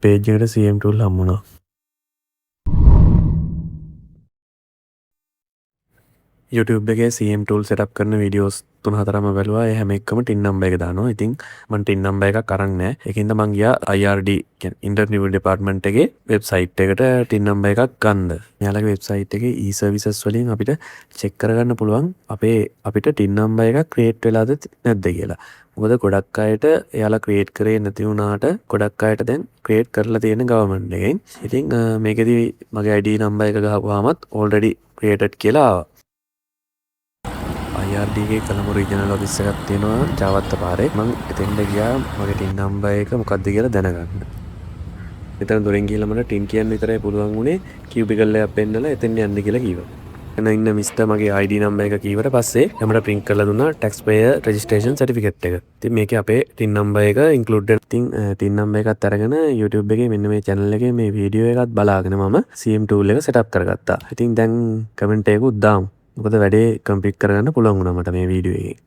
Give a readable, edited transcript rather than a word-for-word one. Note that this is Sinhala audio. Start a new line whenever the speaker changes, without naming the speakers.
පේජ් එකට CM tool හම්බුණා. YouTube එකේ CM tool setup කරන videos 3-4ම බැලුවා. ඒ හැම එකම tin number එක දානවා. ඉතින් මම tin number එකක් අරන් නැහැ. ඒකින්ද මං ගියා IRD කියන්නේ Internal Revenue Department එකේ website එකට tin number එකක් ගන්න. මෙයාලගේ website එකේ e-services වලින් අපිට check කරගන්න පුළුවන් අපිට tin number එකක් create වෙලාද නැද්ද කියලා. මොකද ගොඩක් අයට එයාලා create කරේ නැති වුණාට ගොඩක් අයට දැන් create කරලා තියෙන government එකෙන්. ඉතින් මේකෙදි මගේ ID number එක ගහපුවාමත් already created කියලා ආවා. IRD එකේ කලඹ රීජනල් ඔෆිස් එකක් තියෙනවා ජාවත්ත පාරේ. මම එතෙන්ට ගියා මගේ ටින් නම්බර් එක මොකක්ද කියලා දැනගන්න. එතන දොරෙන් ගිහලා මට ටින් කියන්න විතරයි පුළුවන් වුණේ. කියුබිකල් එකක් පෙන්නලා එතෙන් යන්න කියලා කිව්වා. එතන ඉන්න මිස්ටර් මගේ ID නම්බර් එක කීවට පස්සේ මට print කරලා දුන්නා tax payer registration certificate එක. ඉතින් මේකේ අපේ ටින් නම්බර් එක included. ඉතින් ටින් නම්බර් එකත් අරගෙන YouTube එකේ මෙන්න මේ channel එකේ මේ වීඩියෝ එකත් බලාගෙන මම CM tool එක setup කරගත්තා. ඉතින් දැන් comment එකකුත් දාමු. මොකද වැඩේ කම්ප්ලීට් කරගන්න පුළුවන් වුණා මට මේ වීඩියෝ එකේ.